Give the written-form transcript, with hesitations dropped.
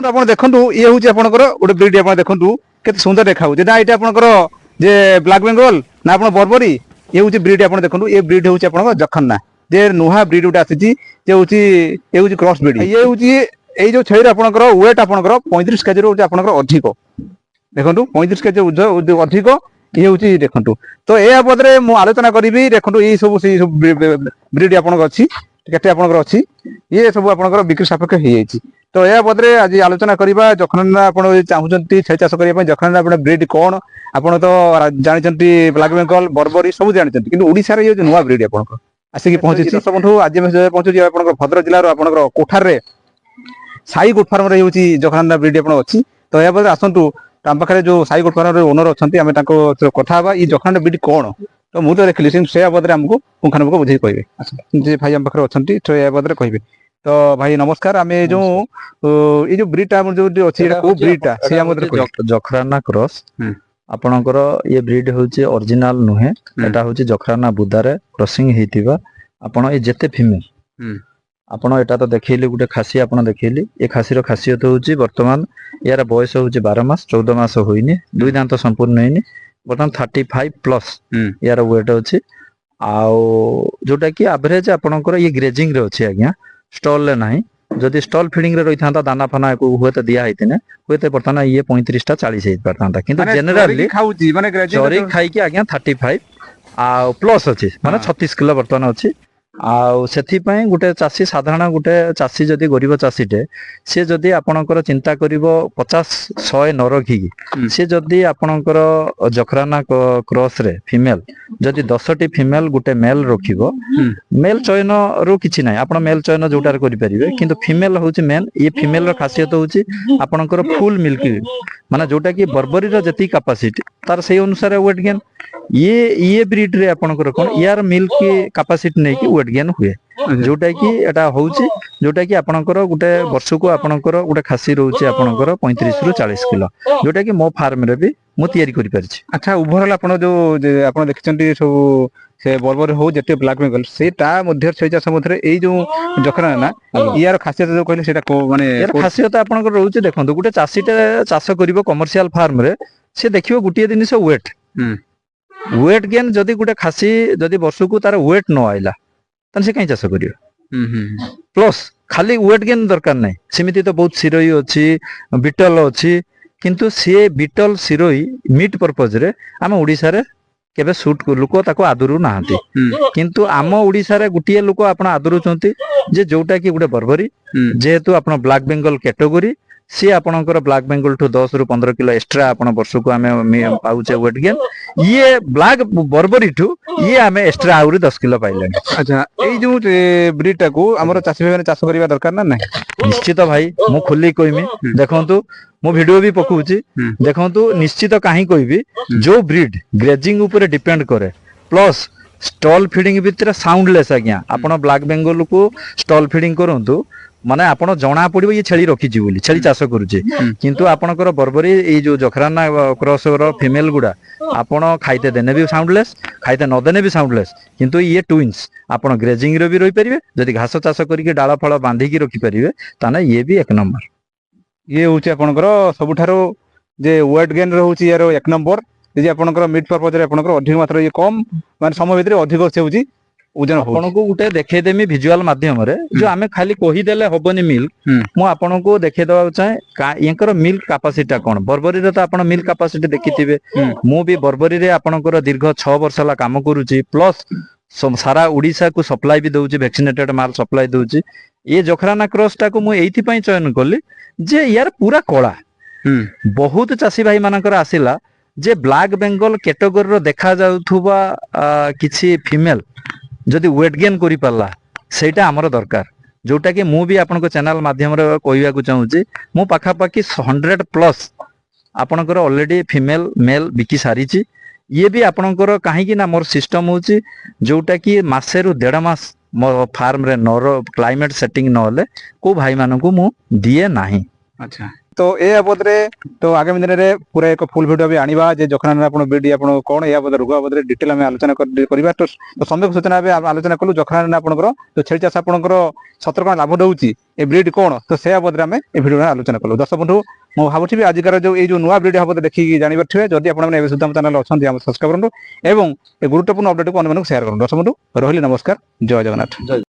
ଆପଣ ଦେଖନ୍ତୁ ଇଏ ହଉଛି ଆପଣଙ୍କର ଗୋଟେ ବ୍ରିଡ୍ ଆପଣ ଦେଖନ୍ତୁ କେତେ ସୁନ୍ଦର ଦେଖାଯାଉଛି ନା ଏଇଟା ଆପଣଙ୍କର ଯେ ବ୍ଲାକ୍ ବେଙ୍ଗଲ ନା ଆପଣ ବର୍ବରୀ ଇଏ ହଉଛି ବ୍ରିଡ୍ ଆପଣ ଦେଖନ୍ତୁ ଏ ବ୍ରିଡ୍ ହଉଛି ଆପଣଙ୍କ ଯଖନ୍ନା ଯେ ନୂଆ ବ୍ରିଡ୍ ଗୋଟେ ଆସିଛି ଯେ ହଉଛି ଏ ହଉଛି କ୍ରସ୍ ବ୍ରିଡ୍ ଇଏ ହଉଛି ଏଇ ଯୋଉ ଛେଳିର ଆପଣଙ୍କର ୱେଟ୍ ଆପଣଙ୍କର 35 କେଜି ର ହଉଛି ଆପଣଙ୍କର ଅଧିକ ଦେଖନ୍ତୁ 35 କେଜି ଅଧିକ ଇଏ ହଉଛି ଦେଖନ୍ତୁ ତ ଏହା ବାବଦରେ ମୁଁ ଆଲୋଚନା କରିବି ଦେଖନ୍ତୁ ଏଇ ସବୁ ସେଇ ସବୁ ବ୍ରିଡ୍ ଆପଣଙ୍କର ଅଛି କେତେ ଆପଣଙ୍କର ଅଛି ଇଏ ସବୁ ଆପଣଙ୍କର ବିକ୍ରି ସାପେକ୍ଷ ହେଇଯାଇଛି ତ ଏହା ବଦରେ ଆଜି ଆଲୋଚନା କରିବା ଯଖନା ଆପଣ ଯଦି ଚାହୁଁଛନ୍ତି ଛେଳି ଚାଷ କରିବା ପାଇଁ ଯଖନା ଆପଣ ବ୍ରିଡ୍ କଣ ଆପଣ ତ ଜାଣିଛନ୍ତି ବ୍ଲାକ୍ ବେଙ୍ଗଲ ବର୍ବରୀ ସବୁ ଜାଣିଛନ୍ତି କିନ୍ତୁ ଓଡ଼ିଶାରେ ଇଏ ନୂଆ ବ୍ରିଡ୍ ଆପଣଙ୍କର ଆସିକି ପହଞ୍ଚିଛି ଦର୍ଶକଠୁ ଆଜି ପହଞ୍ଚୁଛି ଆପଣଙ୍କର ଭଦ୍ରକ ଜିଲ୍ଲାର ଆପଣଙ୍କର କୋଠାରରେ ସାଇ ଗୋଟ୍ ଫାର୍ମରେ ହେଉଛି ଯଖନା ବ୍ରିଡ୍ ଆପଣ ଅଛି ତ ଏହା ବଦରେ ଆସନ୍ତୁ ଆମ ପାଖରେ ଯୋଉ ସାଇ ଗୋଟ୍ ଫାର୍ମର ଓନର ଅଛନ୍ତି ଆମେ ତାଙ୍କ କଥା ହେବା ଏଇ ଯଖନା ବ୍ରିଡ୍ କଣ ତ ମୁଁ ତ ଦେଖିଲି ସେ ବାବଦରେ ଆମକୁ ପୁଙ୍ଖାନୁପୁଙ୍ଖ ବୁଝେଇ କହିବେ ଯେ ଭାଇ ଆମ ପାଖରେ ଅଛନ୍ତି ତ ଏହା ବାବଦରେ କହିବେ ତ ଭାଇ ନମସ୍କାର ଆମେ ଯୋଉ ଏଇ ଯୋଉ ବ୍ରିଡ୍ ଟା ଆମର ଯୋଉ ଅଛି ଏଟା କୋଉ ବ୍ରିଡ୍ ଟା ସେ ଆମର ଯଖରାନା କ୍ରସ୍ ଆପଣଙ୍କର ଇଏ ବ୍ରିଡ୍ ହଉଛି ଅରିଜିନାଲ ନୁହେଁ ଏଟା ହଉଛି ଯଖରାନା ବୁଦାରେ କ୍ରସିଂ ହେଇଥିବା ଆପଣ ଏ ଯେତେ ଫିମେଲ ଆପଣ ଏଟା ତ ଦେଖେଇଲେ ଗୋଟେ ଖାସି ଆପଣ ଦେଖେଇଲି ଏ ଖାସିର ଖାସିୟତ ହଉଛି ବର୍ତ୍ତମାନ ୟାର ବୟସ ହଉଛି 12 ମାସ 14 ମାସ ହୋଇନି ଦୁଇ ଦାନ୍ତ ସମ୍ପୂର୍ଣ୍ଣ ହେଇନି ବର୍ତ୍ତମାନ 35+ ୟାର ୱେଟ୍ ଅଛି ଆଉ ଯୋଉଟା କି ଆଭରେଜ ଆପଣଙ୍କର ଇଏ ଗ୍ରେଜିଂ ରେ ଅଛି ଆଜ୍ଞା ଷ୍ଟଲ୍ ରେ ନାହିଁ ଯଦି ଷ୍ଟଲ୍ ଫିଡିଂ ରେ ରହିଥାନ୍ତା ଦାନା ଫାନା ହୁଏତ ଦିଆ ହେଇଥିନେ ହୁଏତ ବର୍ତ୍ତମାନ ଇଏ 35ଟା 40 ହେଇ ପାରିଥାନ୍ତା କିନ୍ତୁ ଜେନେରାଲି ଖାଉଛି ମାନେ ଚରି ଖାଇକି ଆଜ୍ଞା 35 ଆଉ ପ୍ଲସ୍ ଅଛି ମାନେ 36 କିଲୋ ବର୍ତ୍ତମାନ ଅଛି ଆଉ ସେଥିପାଇଁ ଗୋଟେ ଚାଷୀ ସାଧାରଣ ଗୋଟେ ଚାଷୀ ଯଦି ଗରିବ ଚାଷୀଟେ ସେ ଯଦି ଆପଣଙ୍କର ଚିନ୍ତା କରିବ 50-100 ନ ରଖିକି ସେ ଯଦି ଆପଣଙ୍କର ଯଖରାନା କ୍ରସ୍ ରେ ଫିମେଲ ଯଦି 10ଟି ଫିମେଲ ଗୋଟେ ମେଲ ରଖିବ ମେଲ ଚୟନ ରୁ କିଛି ନାହିଁ ଆପଣ ମେଲ ଚୟନ ଯୋଉଟାରେ କରିପାରିବେ କିନ୍ତୁ ଫିମେଲ ହଉଛି ମେନ୍ ଇଏ ଫିମେଲ ର ଖାସିୟତ ହଉଛି ଆପଣଙ୍କର ଫୁଲ ମିଲ୍କ ମାନେ ଯୋଉଟା କି ବର୍ବରୀର ଯେତିକି କାପାସିଟି ତାର ସେଇ ଅନୁସାରେ ୱେଟ୍ ଗେନ୍ ଇଏ ବ୍ରିଡ୍ ରେ ଆପଣଙ୍କର କଣ ୟାର ମିଲ୍କ କାପାସିଟି ନେଇକି ୱେଟ୍ ଗେନ୍ ହୁଏ ଯୋଉଟା କି ଏଟା ହଉଛି ଯୋଉଟା କି ଆପଣଙ୍କର ଗୋଟେ ବର୍ଷକୁ ଆପଣଙ୍କର ଗୋଟେ ଖାସି ରହୁଛି ଆପଣଙ୍କର 35ରୁ 40 କିଲୋ ଯୋଉଟା କି ମୋ ଫାର୍ମରେ ବି ମୁଁ ତିଆରି କରିପାରିଛି। ଆଚ୍ଛା ଓଭରଅଲ୍ ଆପଣ ଯୋଉ ଆପଣ ଦେଖିଛନ୍ତି ସବୁ ସେ ବର୍ବରୀ ହଉ ଯେତେ ବ୍ଲାକ୍ ବେଙ୍ଗଲ ସେ ତା ମଧ୍ୟରେ ଛେଳି ଚାଷ ମଧ୍ୟରେ ଏଇ ଯୋଉ ଯଖନା ନା ୟାର ଖାସିୟତ ଯୋଉ କହିଲେ ସେଇଟା ମାନେ ୟାର ଖାସିୟତ ଆପଣଙ୍କର ରହୁଛି ଦେଖନ୍ତୁ ଗୋଟେ ଚାଷୀଟେ ଚାଷ କରିବ କମର୍ସିଆଲ ଫାର୍ମରେ ସେ ଦେଖିବ ଗୋଟିଏ ଜିନିଷ ୱେଟ୍ ଗେନ୍ ଯଦି ଗୋଟେ ଖାସି ଯଦି ବର୍ଷକୁ ତାର ୱେଟ୍ ନ ଆଇଲା ତାହେଲେ ସେ କାହିଁ ଚାଷ କରିବ ପ୍ଲସ୍ ଖାଲି ୱେଟ୍ ଗେନ୍ ଦରକାର ନାହିଁ ସେମିତି ତ ବହୁତ ସିରୋଇ ଅଛି ବିଟଲ ଅଛି କିନ୍ତୁ ସିଏ ବିଟଲ ସିରୋଇ ମିଟ୍ ପର୍ପଜରେ ଆମ ଓଡ଼ିଶାରେ କେବେ ସୁଟ୍ ଲୋକ ତାକୁ ଆଦରୁ ନାହାନ୍ତି କିନ୍ତୁ ଆମ ଓଡ଼ିଶାରେ ଗୋଟିଏ ଲୋକ ଆପଣ ଆଦରୁଛନ୍ତି ଯେ ଯୋଉଟା କି ଗୋଟେ ବର୍ବରୀ ଯେହେତୁ ଆପଣ ବ୍ଲାକ୍ ବେଙ୍ଗଲ କ୍ୟାଟେଗୋରୀ ସିଏ ଆପଣଙ୍କର ବ୍ଲାକ୍ ବେଙ୍ଗଲ ଠୁ 10ରୁ 15 କିଲୋ ଏକ୍ସଟ୍ରା ଆପଣ ବର୍ଷକୁ ଆମେ ପାଉଛେ ୱେଟ୍ ଗେନ୍ ଇଏ ବ୍ଲାକ୍ ବର୍ବରୀ ଠୁ ଇଏ ଆମେ ଏକ୍ସଟ୍ରା ଆହୁରି 10 କିଲୋ ପାଇଲେଣି। ଆଚ୍ଛା ଏଇ ଯୋଉ ବ୍ରିଡ୍ ଟାକୁ ଆମର ଚାଷୀ ଭାଇମାନେ ଚାଷ କରିବା ଦରକାର ନା ନାହିଁ? ନିଶ୍ଚିତ ଭାଇ ମୁଁ ଖୋଲିକି କହିମି ଦେଖନ୍ତୁ ମୁଁ ଭିଡିଓ ବି ପକଉଛି ଦେଖନ୍ତୁ ନିଶ୍ଚିତ କାହିଁ କହିବି ଯୋଉ ବ୍ରିଡ୍ ଗ୍ରେଜିଂ ଉପରେ ଡିପେଣ୍ଡ କରେ ପ୍ଲସ୍ ଷ୍ଟଲ୍ ଫିଡିଂ ଭିତରେ ସାଉଣ୍ଡଲେସ୍ ଆଜ୍ଞା ଆପଣ ବ୍ଲାକ୍ ବେଙ୍ଗଲ କୁ ଷ୍ଟଲ୍ ଫିଡିଂ କରନ୍ତୁ ମାନେ ଆପଣ ଜଣା ପଡିବ ଇଏ ଛେଳି ରଖିଛି ବୋଲି ଛେଳି ଚାଷ କରୁଛି କିନ୍ତୁ ଆପଣଙ୍କର ବର୍ବରୀ ଏଇ ଯୋଉ ଯଖରାନା କ୍ରସ୍ ର ଫିମେଲ ଗୁଡା ଆପଣ ଖାଇତେ ଦେନେ ବି ସାଉଣ୍ଡଲେସ୍ ଖାଇତେ ନଦେନେ ବି ସାଉଣ୍ଡଲେସ୍ କିନ୍ତୁ ଇଏ ଟୁଇନ୍ସ ଆପଣ ଗ୍ରେଜିଂ ରେ ବି ରହିପାରିବେ ଯଦି ଘାସ ଚାଷ କରିକି ଡାଳ ଫାଳ ବାନ୍ଧିକି ରଖିପାରିବେ ତାହେଲେ ଇଏ ବି 1 ନମ୍ବର। ଇଏ ହଉଛି ଆପଣଙ୍କର ସବୁଠାରୁ ଯେ ୱେଟ୍ ଗେନ୍ ରହୁଛି ୟାର 1 ନମ୍ବର ଯଦି ଆପଣଙ୍କର ମିଟ୍ ପର୍ପଜରେ ଆପଣଙ୍କର ଅଧିକ ମାତ୍ରା ଇଏ କମ ମାନେ ସମୟ ଭିତରେ ଅଧିକ ସେ ହଉଛି ଓଜନ ହଉଛି। ଆପଣଙ୍କୁ ଗୋଟେ ଦେଖେଇଦେମି ଭିଜୁଆଲ ମାଧ୍ୟମରେ ଯୋଉ ଆମେ ଖାଲି କହିଦେଲେ ହବନି ମିଲ୍କ ମୁଁ ଆପଣଙ୍କୁ ଦେଖେଇ ଦେବାକୁ ଚାହେଁ ୟାଙ୍କର ମିଲ୍କ କାପାସିଟି ଟା କଣ ବର୍ବରୀରେ ତ ଆପଣ ମିଲ୍କ କାପାସିଟି ଦେଖିଥିବେ ମୁଁ ବି ବର୍ବରୀରେ ଆପଣଙ୍କର ଦୀର୍ଘ 6 ବର୍ଷ ହେଲା କାମ କରୁଛି ପ୍ଲସ୍ ସାରା ଓଡ଼ିଶାକୁ ସପ୍ଲାଏ ବି ଦଉଛି ଭ୍ୟାକ୍ସିନେଟେଡ ମାଲ ସପ୍ଲାଏ ଦଉଛି ଏ ଯଖରାନା କ୍ରସ୍ ଟାକୁ ମୁଁ ଏଇଥିପାଇଁ ଚୟନ କଲି ଯେ ୟାର ପୁରା କଳା ବହୁତ ଚାଷୀ ଭାଇ ମାନଙ୍କର ଆସିଲା ଯେ ବ୍ଲାକ୍ ବେଙ୍ଗଲ କ୍ୟାଟେଗୋରୀର ଦେଖା ଯାଉଥିବା କିଛି ଫିମେଲ ଯଦି ୱେଟ୍ ଗେନ୍ କରିପାରିଲା ସେଇଟା ଆମର ଦରକାର ଯୋଉଟା କି ମୁଁ ବି ଆପଣଙ୍କ ଚ୍ୟାନେଲ ମାଧ୍ୟମରେ କହିବାକୁ ଚାହୁଁଛି ମୁଁ ପାଖାପାଖି 100+ ଆପଣଙ୍କର ଅଲରେଡି ଫିମେଲ ମେଲ ବିକି ସାରିଛି ଇଏ ବି ଆପଣଙ୍କର କାହିଁକି ନା ମୋର ସିଷ୍ଟମ ହଉଛି ଯୋଉଟା କି ମାସେରୁ 1.5 ମାସ ମୋ ଫାର୍ମରେ କ୍ଲାଇମେଟ ସେଟିଂ ନହେଲେ କୋଉ ଭାଇ ମାନଙ୍କୁ ମୁଁ ଦିଏ ନାହିଁ। ଆଚ୍ଛା तो ए बाबदरे तो आगामी दिन में पूरा एक फुल भिडियो भी आनिबा जे जखना आपण ब्रीड आपण कोन या बाबद रोग बाबद डिटेल में आलोचना करबा तो सम्यक सूचना भी आलोचना कलु जखना आपनकर तो छेଳି चाष आपनकर सतर कोन लाभ दउची ए ब्रीड कोन तो से बाबद में ए भिडियो आलोचना कलु दर्शक बंधु मो भाबुछि भी आजिकार जो ए जो नुवा ब्रीड बाबद देखि जानि परथिबे जदि आपण माने ए सुद्धा चैनल अछंती हम सब्सक्राइब करंतु एवं ए गुरुत्वपूर्ण अपडेट को अन्य मानक शेयर करंतु दर्शक बंधु रहिली नमस्कार जय जगन्नाथ।